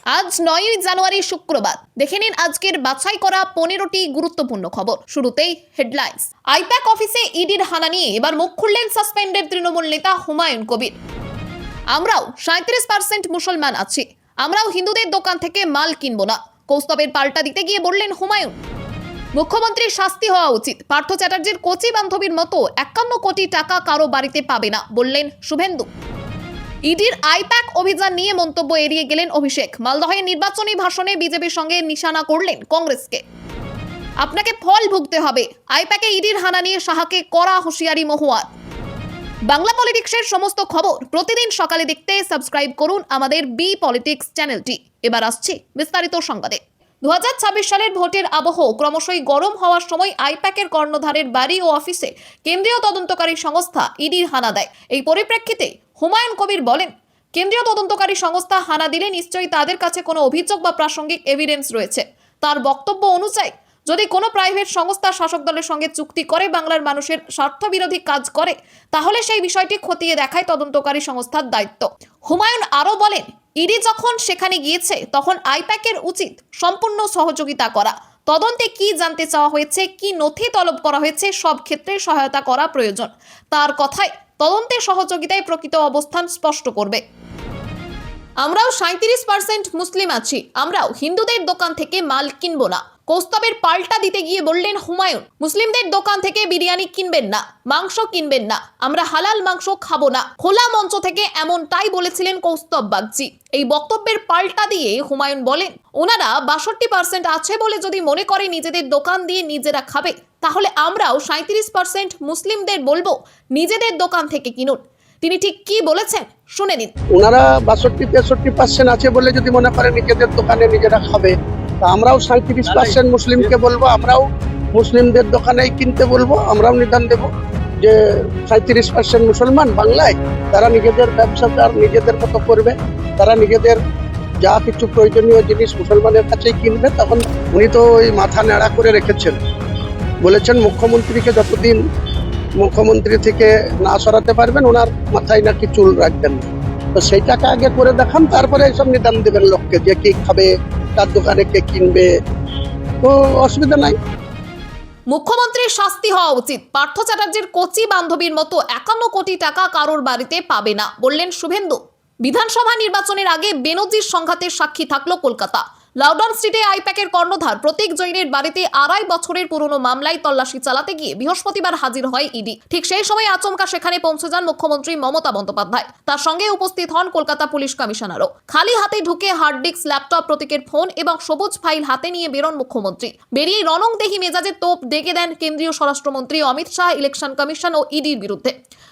আজ 9ই জানুয়ারি শুক্রবার। দেখে নিন আজকের বাছাই করা 15টি গুরুত্বপূর্ণ খবর। শুরুতেই হেডলাইন্স। আইপ্যাক অফিসে ইডির হানা নিয়ে এবার মুখ খুললেন সাসপেন্ডেড তৃণমূল নেতা হুমায়ুন কবির। আমরাও 37% মুসলমান আছি, আমরাও হিন্দুদের দোকান থেকে মাল কিনবো না, কৌস্তবের পাল্টা দিতে গিয়ে বললেন হুমায়ুন। মুখ্যমন্ত্রীর শাস্তি হওয়া উচিত, পার্থ চ্যাটার্জির কচি বান্ধবীর মতো 51 কোটি টাকা কারো বাড়িতে পাবে না, বললেন শুভেন্দু। ইডির আইপ্যাক অভিযান নিয়ে মন্তব্য এড়িয়ে গেলেন অভিষেক। মালদহে নির্বাচনী ভাষণে বিজেপির সঙ্গে নিশানা করলেন কংগ্রেসকে। আপনাকে ফল ভুগতে হবে, আইপ্যাকে ইডির হানা নিয়ে সাহাকে কড়া হুঁশিয়ারি মহুয়ার। বাংলা পলিটিক্সের সমস্ত খবর প্রতিদিন সকালে দেখতে সাবস্ক্রাইব করুন আমাদের বি পলিটিক্স চ্যানেলটি। এবার আসছি বিস্তারিত সংবাদে। 2026 সালের ভোটের আবহ ক্রমশই গরম হওয়ার সময় আইপ্যাকের কর্ণধারের বাড়ি ও অফিসে কেন্দ্রীয় তদন্তকারী সংস্থা ইডির হানা দেয়। এই পরিপ্রেক্ষিতে হুমায়ুন কবির বলেন, কেন্দ্রীয় তদন্তকারী সংস্থা হানা দিলে নিশ্চয়ই তাদের কাছে কোনো অভিযোগ বা প্রাসঙ্গিক এভিডেন্স রয়েছে। তার বক্তব্য অনুযায়ী যদি কোনো প্রাইভেট সংস্থা শাসক দলের সঙ্গে চুক্তি করে বাংলার মানুষের স্বার্থবিরোধী কাজ করে, তাহলে সেই বিষয়টি খতিয়ে দেখায় তদন্তকারী সংস্থার দায়িত্ব। হুমায়ুন আরও বলেন, ইডি যখন সেখানে গিয়েছে তখন আইপ্যাকের উচিত সম্পূর্ণ সহযোগিতা করা। তদন্তে কি জানতে চাওয়া হয়েছে, কি নথি তলব করা হয়েছে, সব ক্ষেত্রে সহায়তা করা প্রয়োজন। তার কথায় তদন্তে সহযোগিতায় প্রকৃত অবস্থান স্পষ্ট করবে। আমরাও 37% মুসলিম আছি, আমরাও হিন্দুদের দোকান থেকে মাল কিনবো না, কৌস্তবের পাল্টা দিতে গিয়ে বললেন হুমায়ুন। মুসলিমদের দোকান থেকে বিরিয়ানি কিনবেন না, মাংস কিনবেন না, আমরা হালাল মাংস খাবো না, খোলা মঞ্চ থেকে এমনটাই বলেছিলেন কৌস্তব বাগচি। এই বক্তব্যের পাল্টা দিয়ে হুমায়ুন বলেন, ওনারা 62% আছে বলে যদি মনে করে নিজেদের দোকান দিয়ে নিজেরা খাবে, তাহলে আমরাও 37% মুসলিমদের বলবো নিজেদের দোকান থেকে কিনুন। তিনি ঠিক কি বলেছেন শুনে নিন। ওনারা 62-63% আছে বলে যদি মনে করে নিজেদের দোকানে নিজেরা খাবে, তা আমরাও 37% মুসলিমকে বলবো, আমরাও মুসলিমদের দোকানেই কিনতে বলবো। আমরাও নিদান দেব যে 37% মুসলমান বাংলায়, তারা নিজেদের ব্যবসাটা নিজেদের মতো করবে, তারা নিজেদের যা কিছু প্রয়োজনীয় জিনিস মুসলমানের কাছেই কিনবে। তখন উনি তো ওই মাথা নেড়া করে রেখেছেন, বলেছেন মুখ্যমন্ত্রীকে যতদিন মুখ্যমন্ত্রী থেকে না সরাতে পারবেন ওনার মাথায় নাকি চুল রাখবেন না। তো সেইটাকে আগে করে দেখান, তারপরে এইসব নিদান দেবেন লোককে যে কে খাবে, তার দোকানে কে কিনবে, তো অসুবিধা নাই। মুখ্যমন্ত্রীর শাস্তি হওয়া উচিত, পার্থ চ্যাটার্জির কচি বান্ধবীর মতো 51 কোটি টাকা কারোর বাড়িতে পাবে না, বললেন শুভেন্দু। বিধানসভা নির্বাচনের আগে বেনজির সংঘাতের সাক্ষী থাকলো কলকাতা। লাউডন স্ট্রিটে আইপ্যাকের কর্ণধার প্রতীক জৈনের বাড়িতে 2.5 বছরের পুরনো মামলায় তল্লাশি চালাতে গিয়ে বৃহস্পতিবার হাজির হয় ইডি। ঠিক সেই সময় আচমকা সেখানে পৌঁছে যান মুখ্যমন্ত্রী মমতা বন্দ্যোপাধ্যায়। তার সঙ্গে উপস্থিত হন কলকাতা পুলিশ কমিশনারও। খালি হাতে ঢুকে হার্ড ডিস্ক, ল্যাপটপ, প্রতীকের ফোন এবং সবুজ ফাইল হাতে নিয়ে বেরোন মুখ্যমন্ত্রী। বেরিয়ে রণংদেহী মেজাজে তোপ ডেকে দেন কেন্দ্রীয় স্বরাষ্ট্রমন্ত্রী অমিত শাহ ইলেকশন কমিশন ও ইডির বিরুদ্ধে।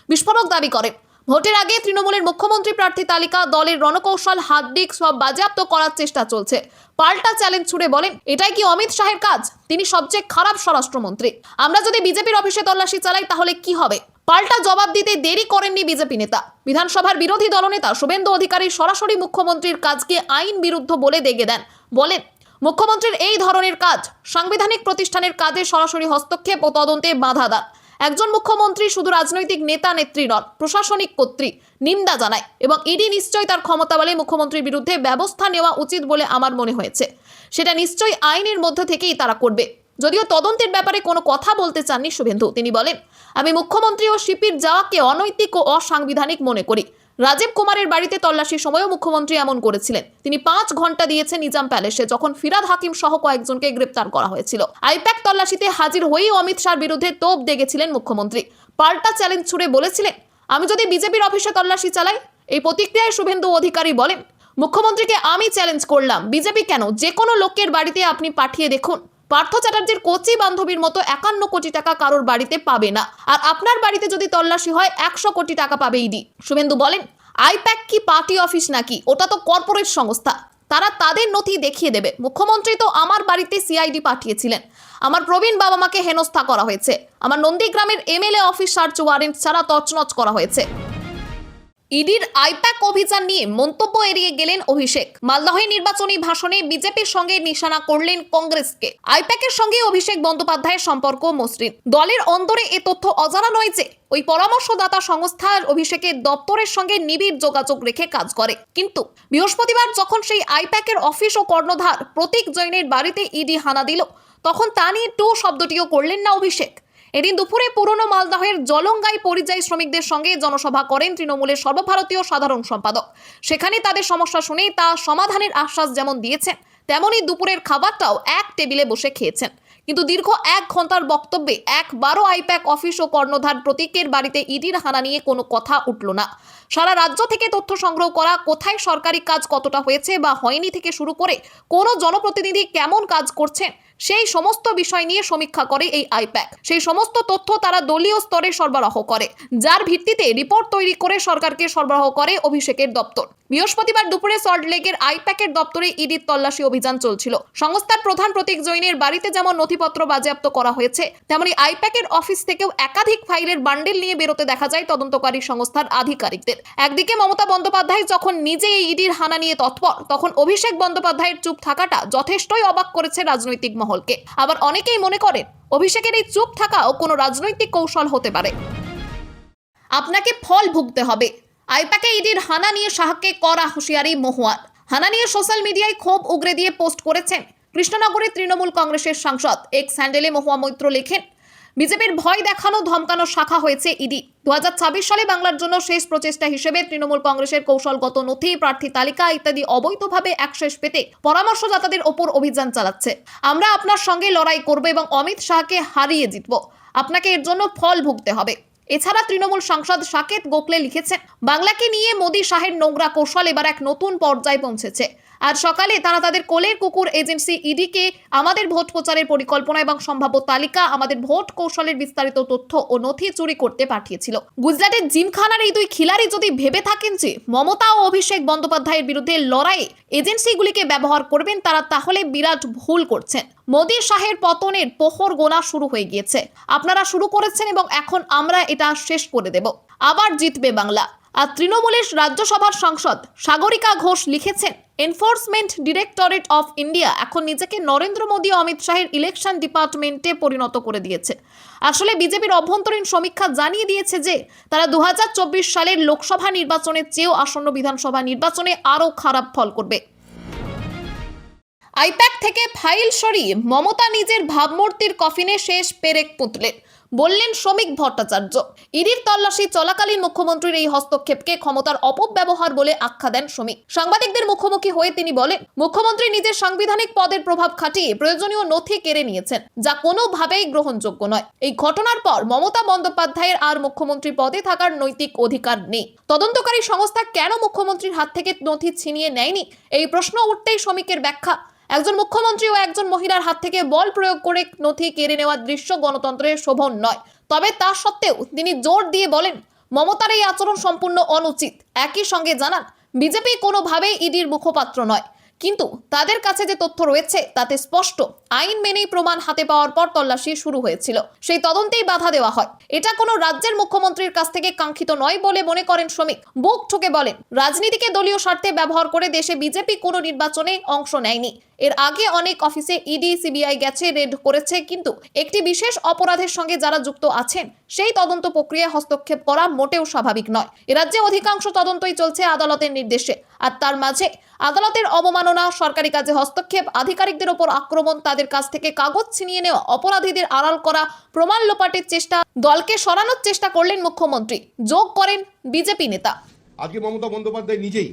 বিস্ফোরক দাবি করেন, ভোটের আগে তৃণমূলের মুখ্যমন্ত্রী প্রার্থী তালিকা, দলের রণকৌশল, হার্ড ডিস্ক সব বাজেয়াপ্ত করার চেষ্টা চলছে। পাল্টা চ্যালেঞ্জ ছুড়ে বলেন, এটাই কি অমিত শাহের কাজ? তিনি সবচেয়ে খারাপ স্বরাষ্ট্রমন্ত্রী। আমরা যদি বিজেপির অফিসে তল্লাশি চালাই তাহলে কি হবে? পাল্টা জবাব দিতে দেরি করেননি বিজেপি নেতা। বিধানসভার বিরোধী দলনেতা শুভেন্দু অধিকারী সরাসরি মুখ্যমন্ত্রীর কাজকে আইন বিরুদ্ধ বলে দেগে দেন। বলেন, মুখ্যমন্ত্রীর এই ধরনের কাজ সাংবিধানিক প্রতিষ্ঠানের কাজে সরাসরি হস্তক্ষেপ ও তদন্তে বাধা দান। একজন মুখ্যমন্ত্রী শুধু রাজনৈতিক নেতা নেত্রী নন, প্রশাসনিক কর্ত্রী। নিন্দা জানায় এবং ইডি নিশ্চয়ই তার ক্ষমতা বলে মুখ্যমন্ত্রীর বিরুদ্ধে ব্যবস্থা নেওয়া উচিত বলে আমার মনে হয়েছে। সেটা নিশ্চয়ই আইনের মধ্যে থেকেই তারা করবে। যদিও তদন্তের ব্যাপারে কোনো কথা বলতে চাননি শুভেন্দু। তিনি বলেন, আমি মুখ্যমন্ত্রী ও সিপির যাওয়াকে অনৈতিক ও অসাংবিধানিক মনে করি। রাজীব কুমারের বাড়িতে তল্লাশির সময়ও মুখ্যমন্ত্রী এমন করেছিলেন। তিনি 5 ঘন্টা দিয়েছেন নিজাম প্যালেসে, যখন ফিরাদ হাকিম সহ কয়েকজনকে গ্রেপ্তার করা হয়েছিল। আইপ্যাক তল্লাশিতে হাজির হয়েই অমিত শাহর বিরুদ্ধে তোপ দেগেছিলেন মুখ্যমন্ত্রী। পাল্টা চ্যালেঞ্জ ছুড়ে বলেছিলেন, আমি যদি বিজেপির অফিসে তল্লাশি চালাই। এই প্রতিক্রিয়ায় শুভেন্দু অধিকারী বলেন, মুখ্যমন্ত্রীকে আমি চ্যালেঞ্জ করলাম, বিজেপি কেন, যে কোনো লোকের বাড়িতে আপনি পাঠিয়ে দেখুন। পার্থ চ্যাটার্জির কচি বান্ধবীর মতো 51 কোটি টাকা কারোর বাড়িতে পাবে না। আর আপনার বাড়িতে যদি তল্লাশি হয় 100 কোটি টাকা পাবে ইডি। শুভেন্দু বলেন, আইপ্যাক কি পার্টি অফিস নাকি? ওটা তো কর্পোরেট সংস্থা, তারা তাদের নথি দেখিয়ে দেবে। মুখ্যমন্ত্রী তো আমার বাড়িতে সিআইডি পাঠিয়েছিলেন। আমার প্রবীণ বাবা মাকে হেনস্থা করা হয়েছে। আমার নন্দীগ্রামের এমএলএ অফিস সার্চ ওয়ারেন্ট ছাড়া তছনছ করা হয়েছে। ইডির আইপ্যাক অভিযান নিয়ে মন্তব্য এড়িয়ে গেলেন অভিষেক। মালদহে নির্বাচনী ভাষণে বিজেপির সঙ্গে নিশানা করলেন কংগ্রেসকে। আইপ্যাকের সঙ্গে অভিষেক বন্দ্যোপাধ্যায়ের সম্পর্ক মসৃণ। দলের অন্তরে এ তথ্য অজানা নয় যে ওই পরামর্শদাতা সংস্থার অভিষেকের দপ্তরের সঙ্গে নিবিড় যোগাযোগ রেখে কাজ করে। কিন্তু বৃহস্পতিবার যখন সেই আইপ্যাকের অফিস ও কর্ণধার প্রতীক জৈনের বাড়িতে ইডি হানা দিল, তখন তা নিয়ে টু শব্দটিও করলেন না অভিষেক। এদিন দুপুরে পুরনো মালদহের জলঙ্গাই পরিযায়ী শ্রমিকদের সঙ্গে জনসভা করেন তৃণমূলের সর্বভারতীয় সাধারণ সম্পাদক। সেখানে তাদের সমস্যা শুনে তা সমাধানের আশ্বাস যেমন দিয়েছেন, তেমনি দুপুরের খাবারটাও এক টেবিলে বসে খেয়েছেন। কিন্তু দীর্ঘ 1 ঘন্টার বক্তব্যে একবারও আইপ্যাক অফিস ও কর্ণধার প্রতীকের বাড়িতে ইডির হানা নিয়ে কোনো কথা উঠল না। সারা রাজ্য থেকে তথ্য সংগ্রহ করা, কোথায় সরকারি কাজ কতটা হয়েছে বা হয়নি থেকে শুরু করে কোন জনপ্রতিনিধি কেমন কাজ করছেন, সেই সমস্ত বিষয় নিয়ে সমীক্ষা করে এই আইপ্যাক। সেই সমস্ত তথ্য তারা দলীয় স্তরে সরবরাহ করে, যার ভিত্তিতে রিপোর্ট তৈরি করে সরকারকে সরবরাহ করে অভিষেকের দপ্তর। বৃহস্পতিবার দুপুরে সল্টলেকের আইপ্যাকের দপ্তরে ইডির তল্লাশি অভিযান চলছিল। সংস্থার প্রধান প্রতীক জৈনের বাড়িতে যেমন নথিপত্র বাজেয়াপ্ত করা হয়েছে, তেমনি আইপ্যাকের অফিস থেকেও একাধিক ফাইলের বান্ডেল নিয়ে বেরোতে দেখা যায় তদন্তকারী সংস্থার আধিকারিকদের। একদিকে মমতা বন্দ্যোপাধ্যায় যখন নিজে এই ইডির হানা নিয়ে তৎপর, তখন অভিষেক বন্দ্যোপাধ্যায়ের চুপ থাকাটা যথেষ্টই অবাক করেছে রাজনৈতিক মহলকে। আবার অনেকেই মনে করেন অভিষেকের এই চুপ থাকাও কোনো রাজনৈতিক কৌশল হতে পারে। আপনাকে ফল ভুগতে হবে। আইপ্যাকে ইডির হানা নিয়ে শাহকে কড়া হুঁশিয়ারি মহুয়ার। হানা নিয়ে সোশ্যাল মিডিয়ায় ক্ষোভ উগরে দিয়ে পোস্ট করেছেন কৃষ্ণনগরের তৃণমূল কংগ্রেসের সাংসদ। এক্স হ্যান্ডেলে মহুয়া মৈত্র লেখেন, বিজেপির ভয় দেখানো ধমকানো শাখা হয়েছে ইডি। 2026 সালে বাংলার জন্য শেষ প্রচেষ্টা হিসেবে তৃণমূল কংগ্রেসের কৌশলগত নথি, প্রার্থী তালিকা ইত্যাদি অবৈধভাবে অ্যাক্সেস পেতে পরামর্শদাতাদের ওপর অভিযান চালাচ্ছে। আমরা আপনার সঙ্গে লড়াই করব এবং অমিত শাহকে হারিয়ে জিতব। আপনাকে এর জন্য ফল ভুগতে হবে। এছাড়া তৃণমূল সাংসদ সাকেত গোখলে লিখেছেন, বাংলাকে নিয়ে মোদী শাহের নোংরা কৌশল এবার এক নতুন পর্যায়ে পৌঁছেছে। আজ সকালে তারা তাদের কোলের কুকুর এজেন্সি ইডিকে আমাদের ভোট প্রচারের পরিকল্পনা এবং সম্ভাব্য তালিকা, আমাদের ভোট কৌশলের বিস্তারিত তথ্য ও নথি চুরি করতে পাঠিয়েছিল। গুজরাটের জিমখানার এই দুই খিলাড়ি যদি ভেবে থাকেন যে মমতা ও অভিষেক বন্দ্যোপাধ্যায়ের বিরুদ্ধে লড়াইয়ে এজেন্সিগুলিকে ব্যবহার করবেন, তারা তাহলে বিরাট ভুল করছেন। মোদী শাহের পতনের প্রহর গোনা শুরু হয়ে গিয়েছে। আপনারা শুরু করেছেন এবং এখন আমরা এটা শেষ করে দেব। আবার জিতবে বাংলা। আর তৃণমূলের রাজ্যসভার সাংসদ সাগরিকা ঘোষ লিখেছেন, এনফোর্সমেন্ট ডিরেক্টরেট অফ ইন্ডিয়া এখন নিজেকে নরেন্দ্র মোদী ও অমিত শাহের ইলেকশন ডিপার্টমেন্টে পরিণত করে দিয়েছে। আসলে বিজেপির অভ্যন্তরীণ সমীক্ষা জানিয়ে দিয়েছে যে তারা 2024 সালের লোকসভা নির্বাচনের চেয়েও আসন্ন বিধানসভা নির্বাচনে আরও খারাপ ফল করবে। আইপ্যাক থেকে ফাইল সরিয়ে মমতা নিজের ভাবমূর্তির কফিনে শেষ পেরেক পুঁতলেন, বললেন শ্রমিক ভট্টাচার্য। ইডির তল্লাশি চলাকালীন মুখ্যমন্ত্রীর এই হস্তক্ষেপকে ক্ষমতার অপব্যবহার বলে আখ্যা দেন শ্রমিক। সাংবাদিকদের মুখোমুখি হয়ে তিনি বলেন, মুখ্যমন্ত্রী নিজের সাংবিধানিক পদের প্রভাব খাটিয়ে প্রয়োজনীয় নথি কেড়ে নিয়েছেন, যা কোনোভাবেই গ্রহণযোগ্য নয়। এই ঘটনার পর মমতা বন্দ্যোপাধ্যায়ের আর মুখ্যমন্ত্রী পদে থাকার নৈতিক অধিকার নেই। তদন্তকারী সংস্থা কেন মুখ্যমন্ত্রীর হাত থেকে নথি ছিনিয়ে নেয়নি, এই প্রশ্ন উঠতেই শ্রমিকের ব্যাখ্যা, একজন মুখ্যমন্ত্রী ও একজন মহিলার হাত থেকে বল প্রয়োগ করে নথি কেড়ে নেওয়ার দৃশ্য গণতন্ত্রের শোভন নয়। তবে তা সত্ত্বেও তিনি জোর দিয়ে বলেন, মমতার এই আচরণ সম্পূর্ণ অনুচিত। একই সঙ্গে জানান, বিজেপি কোনোভাবেই ইডির মুখপাত্র নয়, কিন্তু তাদের কাছে যে তথ্য রয়েছে তাতে স্পষ্ট আইন মেনেই প্রমাণ হাতে পাওয়ার পর তল্লাশি শুরু হয়েছিল, সেই তদন্তেই বাধা দেওয়া হয়। এটা কোনো রাজ্যের মুখ্যমন্ত্রীর কাছ থেকে কাঙ্ক্ষিত নয় বলে মনে করেন শ্রমিক। বুক ঠুকে বলেন, রাজনীতিকে দলীয় স্বার্থে ব্যবহার করে দেশে বিজেপি কোনো নির্বাচনে অংশ নেয়নি। এর আগে অনেক অফিসে ইডি সিবিআই গেছে, রেড করেছে, কিন্তু একটি বিশেষ অপরাধের সঙ্গে যারা যুক্ত আছেন সেই তদন্ত প্রক্রিয়ায় হস্তক্ষেপ করা মোটেও স্বাভাবিক নয়। এ রাজ্যে অধিকাংশ তদন্তই চলছে আদালতের নির্দেশে, আর তার মাঝে আদালতের অবমাননা, সরকারি কাজে হস্তক্ষেপ, আধিকারিকদের ওপর আক্রমণ, তাদের কাছ থেকে কাগজ ছিনিয়ে নেওয়া, অপরাধীদের আড়াল করা, প্রমাণ লোপাটের চেষ্টা, দলকে সরানোর চেষ্টা করলেন মুখ্যমন্ত্রী, যোগ করেন বিজেপি নেতা। আজকে মমতা বন্দ্যোপাধ্যায় নিজেই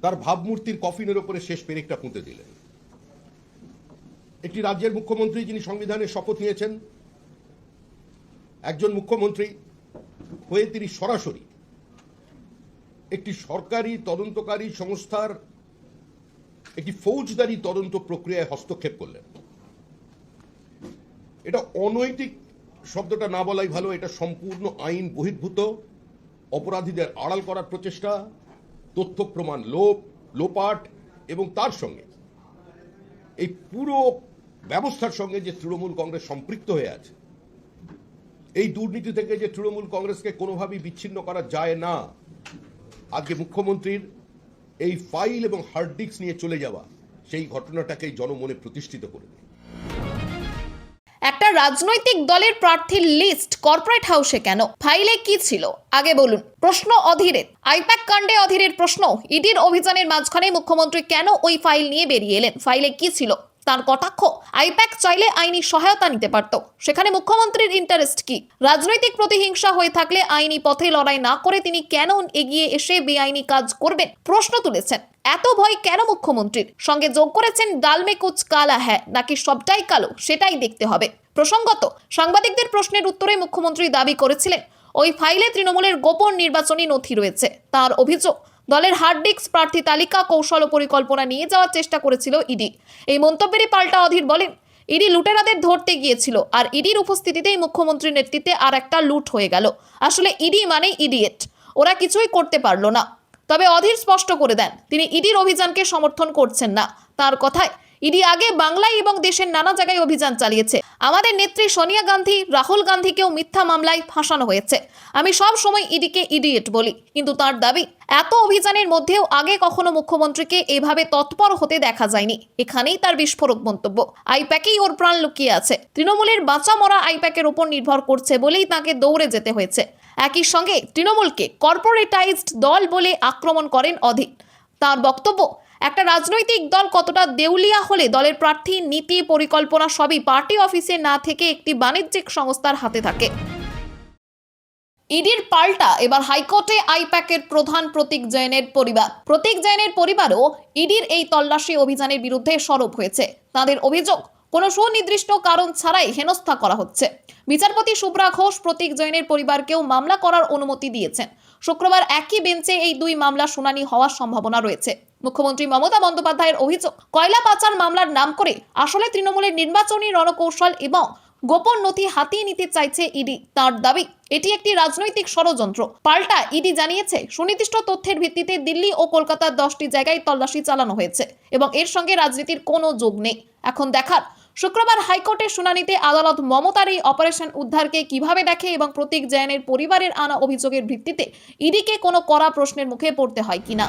তার ভাবমূর্তির কফিনের উপরে শেষ পেরেকটা পুঁতে দিলেন। একটি রাজ্যের মুখ্যমন্ত্রী যিনি সংবিধানের শপথ নিয়েছেন, একজন মুখ্যমন্ত্রী হয়ে তিনি সরাসরি একটি সরকারি তদন্তকারী সংস্থার একটি ফৌজদারি তদন্ত প্রক্রিয়ায় হস্তক্ষেপ করলেন। এটা অনৈতিক শব্দটা না বলাই ভালো, এটা সম্পূর্ণ আইন বহির্ভূত, অপরাধীদের আড়াল করার প্রচেষ্টা, তথ্য প্রমাণ লোপাট, এবং তার সঙ্গে এই পুরো ব্যবস্থার সঙ্গে যে তৃণমূল কংগ্রেস সম্পৃক্ত হয়ে আছে, এই দুর্নীতি থেকে যে তৃণমূল কংগ্রেসকে কোনোভাবেই বিচ্ছিন্ন করা যায় না, আজকে মুখ্যমন্ত্রীর এই ফাইল এবং হার্ড ডিস্ক নিয়ে চলে যাওয়া সেই ঘটনাটাকে জনমনে প্রতিষ্ঠিত করে দেয়। একটা রাজনৈতিক দলের প্রার্থীর লিস্ট কর্পোরেট হাউসে কেন? ফাইলে কি ছিল আগে বলুন। প্রশ্ন অধীরের। আইপ্যাক কাণ্ডে অধীরের প্রশ্ন, ইডির অভিযানের মাঝখানে মুখ্যমন্ত্রী কেন ওই ফাইল নিয়ে বেরিয়ে এলেন? ফাইলে কি ছিল? তার কটাক্ষ, আইপ্যাক চাইলে আইনি সহায়তা নিতে পারত, সেখানে মুখ্যমন্ত্রীর ইন্টারেস্ট কি? রাজনৈতিক প্রতিহিংসা হয়ে থাকলে আইনি পথে লড়াই না করে তিনি কেন এগিয়ে এসে বেআইনি কাজ করবেন? প্রশ্ন তুলেছেন। এত ভয় কেন মুখ্যমন্ত্রীর? সঙ্গে যোগ করেছেন ডাল মে কুচ কালা হ্যায়, নাকি সবটাই কালো সেটাই দেখতে হবে। প্রসঙ্গত, সাংবাদিকদের প্রশ্নের উত্তরে মুখ্যমন্ত্রী দাবি করেছিলেন ওই ফাইলে তৃণমূলের গোপন নির্বাচনী নথি রয়েছে। তার অভিযোগ, দলের হার্ড ডিস্ক প্রার্থী তালিকা কৌশল ও পরিকল্পনা নিয়ে যাওয়ার চেষ্টা করেছিল ইডি। এই মন্তব্যেরই পাল্টা অধীর বলেন, ইডি লুটেরাদের ধরতে গিয়েছিল, আর ইডির উপস্থিতিতেই মুখ্যমন্ত্রীর নেতৃত্বে আর একটা লুট হয়ে গেল। আসলে ইডি মানে ইডিয়েট, ওরা কিছুই করতে পারলো না। তবে অধীর স্পষ্ট করে দেন তিনি ইডির অভিযানকে সমর্থন করছেন না। তার কথায়, ইডি আগে বাংলায় এবং দেশের নানা জায়গায় অভিযান চালিয়েছে। আমাদের নেত্রী সোনিয়া গান্ধী, রাহুল গান্ধীকেও মিথ্যা মামলায় ফাঁসানো হয়েছে। আমি সব সময় ইডিকে ইডিয়েট বলি, কিন্তু তার দাবি এত অভিযানের মধ্যেও আগে কখনো মুখ্যমন্ত্রীকে এভাবে তৎপর হতে দেখা যায়নি। এখানেই তার বিস্ফোরক মন্তব্য, আইপ্যাকেই ওর প্রাণ লুকিয়ে আছে। তৃণমূলের বাঁচা মরা আইপ্যাকের উপর নির্ভর করছে বলেই তাকে দৌড়ে যেতে হয়েছে। একই সঙ্গে তৃণমূলকে কর্পোরেটাইজড দল বলে আক্রমণ করেন অধীর। তার বক্তব্য, একটা রাজনৈতিক দল কতটা দেউলিয়া হলে দলের প্রার্থী, নীতি, পরিকল্পনা সবই পার্টি অফিসে না থেকে একটি বাণিজ্যিক সংস্থার হাতে থাকে। ইডির পাল্টা এবার হাইকোর্টে আইপ্যাকের প্রধান প্রতীক জৈনের পরিবার। প্রতীক জৈনের পরিবারও ইডির এই তল্লাশি অভিযানের বিরুদ্ধে সরব হয়েছে। তাদের অভিযোগ, কোনো সুনির্দিষ্ট কারণ ছাড়াই হেনস্থা করা হচ্ছে। বিচারপতি শুভ্রা ঘোষ প্রতীক জৈনের পরিবারকেও মামলা করার অনুমতি দিয়েছেন। শুক্রবার একই বেঞ্চে এই দুই মামলা শুনানি হওয়ার সম্ভাবনা রয়েছে। মুখ্যমন্ত্রী মমতা বন্দ্যোপাধ্যায়ের অভিযোগ, কয়লা পাচার মামলার নাম করে আসলে তৃণমূলের নির্বাচনী রণকৌশল এবং গোপন নথি হাতিয়ে নিতে চাইছে ইডি। তার দাবি, এটি একটি রাজনৈতিক ষড়যন্ত্র। পাল্টা ইডি জানিয়েছে, সুনির্দিষ্ট তথ্যের ভিত্তিতে দিল্লি ও কলকাতার 10টি জায়গায় তল্লাশি চালানো হয়েছে এবং এর সঙ্গে রাজনীতির কোনো যোগ নেই। এখন দেখার, শুক্রবার হাইকোর্টের শুনানিতে আদালত মমতার এই অপারেশন উদ্ধারকে কিভাবে দেখে এবং প্রতীক জৈনের পরিবারের আনা অভিযোগের ভিত্তিতে ইডিকে কোনো কড়া প্রশ্নের মুখে পড়তে হয় কিনা।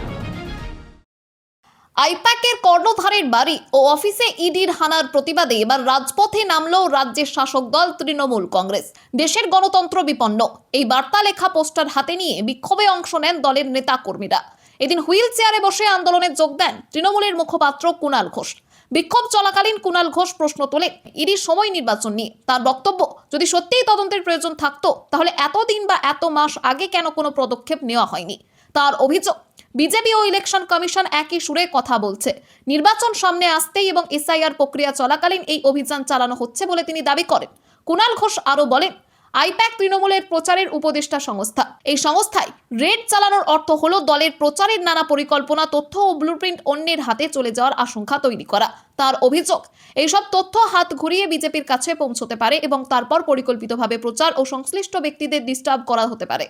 আইপ্যাকের কর্ণধারের বাড়ি ও অফিসে ইডির হানার প্রতিবাদে এবার রাজপথে নামলো রাজ্যের শাসক দল তৃণমূল কংগ্রেস। দেশের গণতন্ত্র বিপন্ন, এই বার্তা লেখা পোস্টার হাতে নিয়ে বিক্ষোভে অংশ নেন দলের নেতা কর্মীরা। এদিন হুইল চেয়ারে বসে আন্দোলনে যোগ দেন তৃণমূলের মুখপাত্র কুণাল ঘোষ। বিক্ষোভ চলাকালীন কুণাল ঘোষ প্রশ্ন তোলেন ইডির সময় নির্বাচন নিয়ে। তার বক্তব্য, যদি সত্যিই তদন্তের প্রয়োজন থাকতো তাহলে এতদিন বা এত মাস আগে কেন কোনো পদক্ষেপ নেওয়া হয়নি। তার অভিযোগ, বিজেপি ও ইলেকশন কমিশন একই সুরে কথা বলছে। নির্বাচন সামনে আসতেই এবং এসআইআর প্রক্রিয়া চলাকালীন এই অভিযান চালানো হচ্ছে বলে তিনি দাবি করেন। কুণাল ঘোষ আরো বলেন, আইপ্যাক তৃণমূলের প্রচারের উপদেষ্টা সংস্থা। এই সংস্থায় রেড চালানোর অর্থ হলো দলের প্রচারের নানা পরিকল্পনা, তথ্য ও ব্লুপ্রিন্ট অন্যের হাতে চলে যাওয়ার আশঙ্কা তৈরি করা। তার অভিযোগ, এইসব তথ্য হাত ঘুরিয়ে বিজেপির কাছে পৌঁছতে পারে এবং তারপর পরিকল্পিতভাবে প্রচার ও সংশ্লিষ্ট ব্যক্তিদের ডিস্টার্ব করা হতে পারে।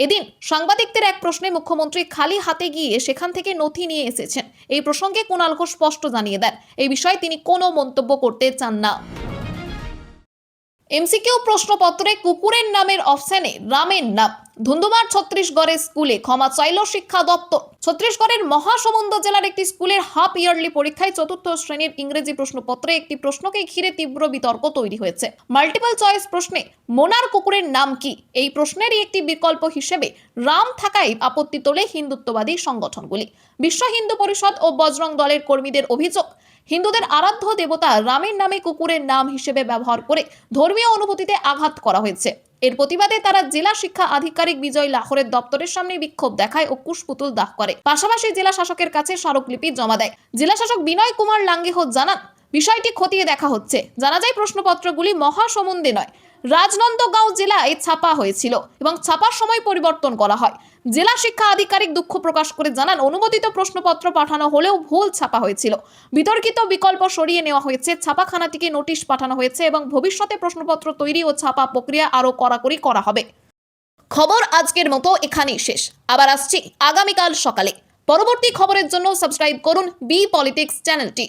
এদিন সাংবাদিকদের এক প্রশ্নে মুখ্যমন্ত্রী খালি হাতে গিয়ে সেখান থেকে নথি নিয়ে এসেছেন। এই প্রসঙ্গে কুণাল ঘোষ স্পষ্ট জানিয়ে দেন, এই বিষয়ে তিনি কোনো মন্তব্য করতে চান না। এমসিকিউ প্রশ্নপত্রে কুকুরের নামের অপশনে রামের নাম। ধুন্ধুমার ছত্তিশগড়ের স্কুলে ক্ষমা চাইল শিক্ষা দপ্তর। ছত্তিশগড়ের মহাসমুন্দ জেলার একটি স্কুলের হাফ ইয়ারলি পরীক্ষায় 4র্থ শ্রেণীর ইংরেজি প্রশ্নপত্রে একটি প্রশ্নকে ঘিরে তীব্র বিতর্ক তৈরি হয়েছে। মাল্টিপল চয়েস প্রশ্নে মোনার কুকুরের নাম কি, এই প্রশ্নেরই একটি বিকল্প হিসেবে রাম থাকায় আপত্তি তোলে হিন্দুত্ববাদী সংগঠনগুলি। বিশ্ব হিন্দু পরিষদ ও বজরং দলের কর্মীদের অভিযোগ, হিন্দুদের আরাধ্য দেবতা রামের নামে কুকুরের নাম হিসেবে ব্যবহার করে ধর্মীয় অনুভূতিতে আঘাত করা হয়েছে। এর প্রতিবাদে তারা জেলা শিক্ষা আধিকারিক বিজয় লাহরের দপ্তরের সামনে বিক্ষোভ দেখায় ও কুশপুতুল দাহ করে। পাশাপাশি জেলা শাসকের কাছে স্মারকলিপি জমা দেয়। জেলা শাসক বিনয় কুমার লাঙ্গেহ জানান, বিষয়টি খতিয়ে দেখা হচ্ছে। জানা যায় প্রশ্নপত্রগুলি মহাসমুন্দে নয়, রাজনন্দগাঁও জেলায় ছাপা হয়েছিল এবং ছাপার সময় পরিবর্তন করা হয়। জেলা শিক্ষা আধিকারিক দুঃখ প্রকাশ করে জানান, অনুমোদিত প্রশ্নপত্র পাঠানো হলেও ভুল ছাপা হয়েছিল। বিতর্কিত বিকল্প সরিয়ে নেওয়া হয়েছে, ছাপাখানাটিকে নোটিশ পাঠানো হয়েছে এবং ভবিষ্যতে প্রশ্নপত্র তৈরি ও ছাপা প্রক্রিয়া আরও কড়াকড়ি করা হবে। খবর আজকের মতো এখানেই শেষ। আবার আসছি আগামীকাল সকালে। পরবর্তী খবরের জন্য সাবস্ক্রাইব করুন বি পলিটিক্স চ্যানেলটি।